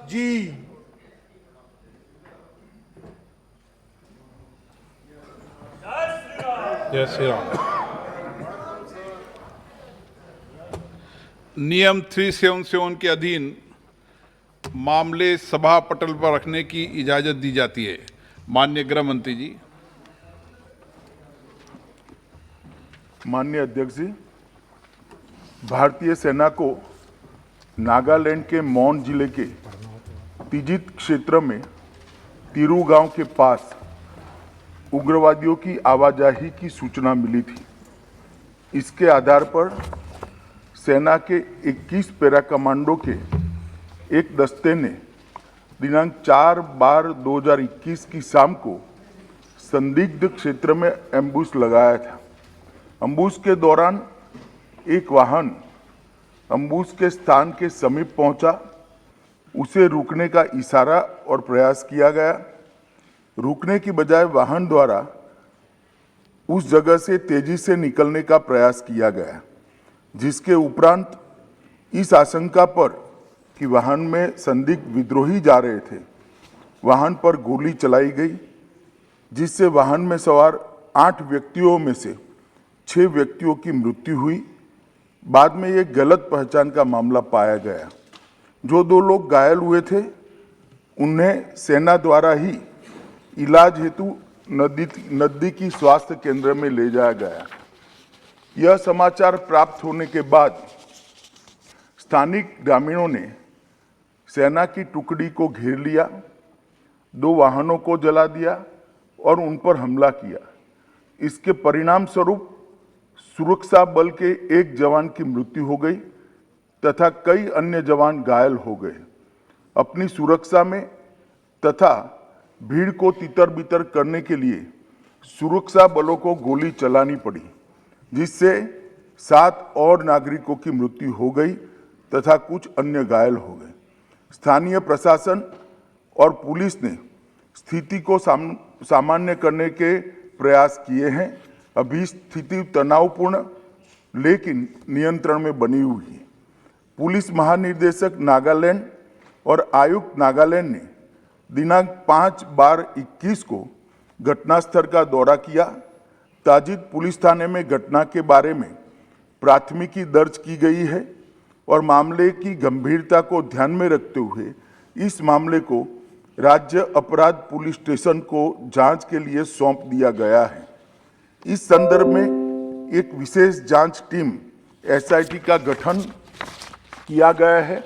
जी। जय श्री राम। नियम 377 के अधीन मामले सभा पटल पर रखने की इजाजत दी जाती है। माननीय गृह मंत्री जी। माननीय अध्यक्ष जी, भारतीय सेना को नागालैंड के मौन जिले के तिजित क्षेत्र में तिरू गांव के पास उग्रवादियों की आवाजाही की सूचना मिली थी। इसके आधार पर सेना के 21 पैरा कमांडो के एक दस्ते ने दिनांक 4/12/2021 की शाम को संदिग्ध क्षेत्र में एम्बुश लगाया था। अम्बुश के दौरान एक वाहन अम्बुश के स्थान के समीप पहुंचा। उसे रुकने का इशारा और प्रयास किया गया। रुकने की बजाय वाहन द्वारा उस जगह से तेजी से निकलने का प्रयास किया गया, जिसके उपरांत इस आशंका पर कि वाहन में संदिग्ध विद्रोही जा रहे थे, वाहन पर गोली चलाई गई, जिससे वाहन में सवार 8 व्यक्तियों में से 6 व्यक्तियों की मृत्यु हुई। बाद में ये गलत पहचान का मामला पाया गया। जो 2 लोग घायल हुए थे उन्हें सेना द्वारा ही इलाज हेतु नजदीकी स्वास्थ्य केंद्र में ले जाया गया। यह समाचार प्राप्त होने के बाद स्थानिक ग्रामीणों ने सेना की टुकड़ी को घेर लिया, 2 वाहनों को जला दिया और उन पर हमला किया। इसके परिणाम स्वरूप सुरक्षा बल के एक जवान की मृत्यु हो गई तथा कई अन्य जवान घायल हो गए। अपनी सुरक्षा में तथा भीड़ को तितर-बितर करने के लिए सुरक्षा बलों को गोली चलानी पड़ी, जिससे 7 और नागरिकों की मृत्यु हो गई तथा कुछ अन्य घायल हो गए। स्थानीय प्रशासन और पुलिस ने स्थिति को सामान्य करने के प्रयास किए हैं। अभी स्थिति तनावपूर्ण लेकिन नियंत्रण में बनी हुई है। पुलिस महानिदेशक नागालैंड और आयुक्त नागालैंड ने दिनांक 5/12/21 को घटनास्थल का दौरा किया। ताजित पुलिस थाने में घटना के बारे में प्राथमिकी दर्ज की गई है और मामले की गंभीरता को ध्यान में रखते हुए इस मामले को राज्य अपराध पुलिस स्टेशन को जांच के लिए सौंप दिया गया है। इस संदर्भ में एक विशेष जांच टीम SIT का गठन किया गया है,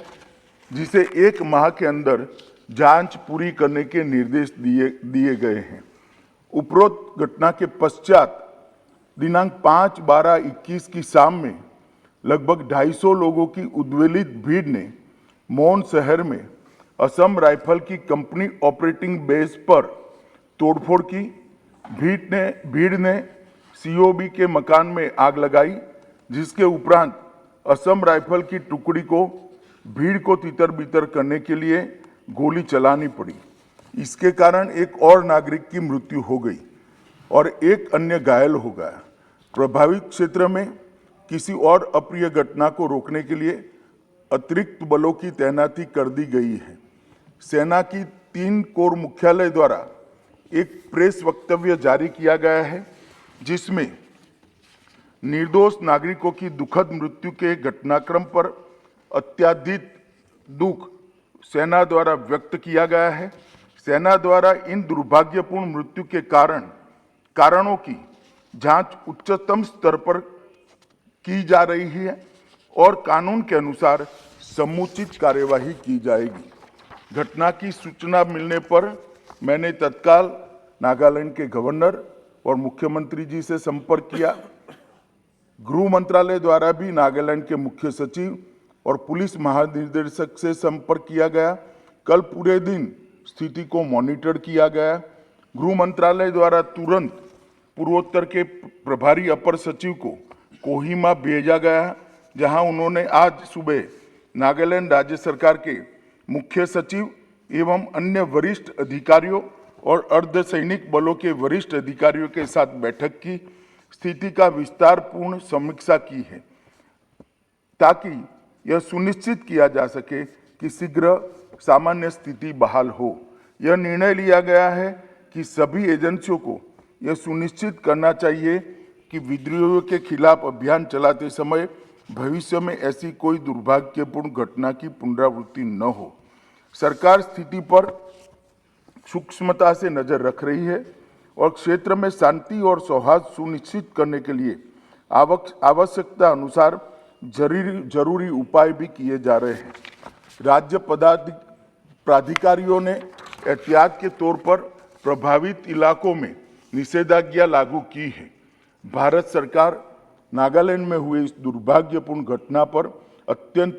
जिसे 1 माह के अंदर जांच पूरी करने के निर्देश दिए गए हैं। उपरोक्त घटना के पश्चात दिनांक 5/12/21 की शाम में लगभग 250 लोगों की उद्वेलित भीड़ ने मौन शहर में असम राइफल की कंपनी ऑपरेटिंग बेस पर तोड़फोड़ की। भीड़ ने COB के मकान में आग लगाई, जिसके उपरांत असम राइफल की टुकड़ी को भीड़ को तितर-बितर करने के लिए गोली चलानी पड़ी। इसके कारण एक और नागरिक की मृत्यु हो गई और एक अन्य घायल हो गया। प्रभावित क्षेत्र में किसी और अप्रिय घटना को रोकने के लिए अतिरिक्त बलों की तैनाती कर दी गई है। सेना की 3 कोर मुख्यालय द्वारा एक प्रेस वक्तव्य जारी किया गया है, जिसमें निर्दोष नागरिकों की दुखद मृत्यु के घटनाक्रम पर अत्यधिक दुख सेना द्वारा व्यक्त किया गया है। सेना द्वारा इन दुर्भाग्यपूर्ण मृत्यु के कारणों की जांच उच्चतम स्तर पर की जा रही है और कानून के अनुसार समुचित कार्यवाही की जाएगी। घटना की सूचना मिलने पर मैंने तत्काल नागालैंड के गवर्नर और मुख्यमंत्री जी से संपर्क किया। गृह मंत्रालय द्वारा भी नागालैंड के मुख्य सचिव और पुलिस महानिदेशक से संपर्क किया गया। कल पूरे दिन स्थिति को मॉनिटर किया गया। गृह मंत्रालय द्वारा तुरंत पूर्वोत्तर के प्रभारी अपर सचिव को कोहिमा भेजा गया, जहां उन्होंने आज सुबह नागालैंड राज्य सरकार के मुख्य सचिव एवं अन्य वरिष्ठ अधिकारियों और अर्धसैनिक बलों के वरिष्ठ अधिकारियों के साथ बैठक की, स्थिति का विस्तारपूर्ण समीक्षा की है, ताकि यह सुनिश्चित किया जा सके कि शीघ्र सामान्य स्थिति बहाल हो। यह निर्णय लिया गया है कि सभी एजेंसियों को यह सुनिश्चित करना चाहिए कि विद्रोहियों के खिलाफ अभियान चलाते समय भविष्य में ऐसी कोई दुर्भाग्यपूर्ण घटना की पुनरावृत्ति न हो। सरकार स्थिति पर सूक्ष्मता से नजर रख रही है और क्षेत्र में शांति और सौहार्द सुनिश्चित करने के लिए आवश्यकता अनुसार जरूरी उपाय भी किए जा रहे हैं। राज्य प्राधिकारियों ने एहतियात के तौर पर प्रभावित इलाकों में निषेधाज्ञा लागू की है। भारत सरकार नागालैंड में हुए इस दुर्भाग्यपूर्ण घटना पर अत्यंत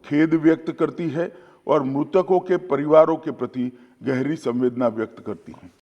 खेद व्यक्त करती है और मृतकों के परिवारों के प्रति गहरी संवेदना व्यक्त करती है।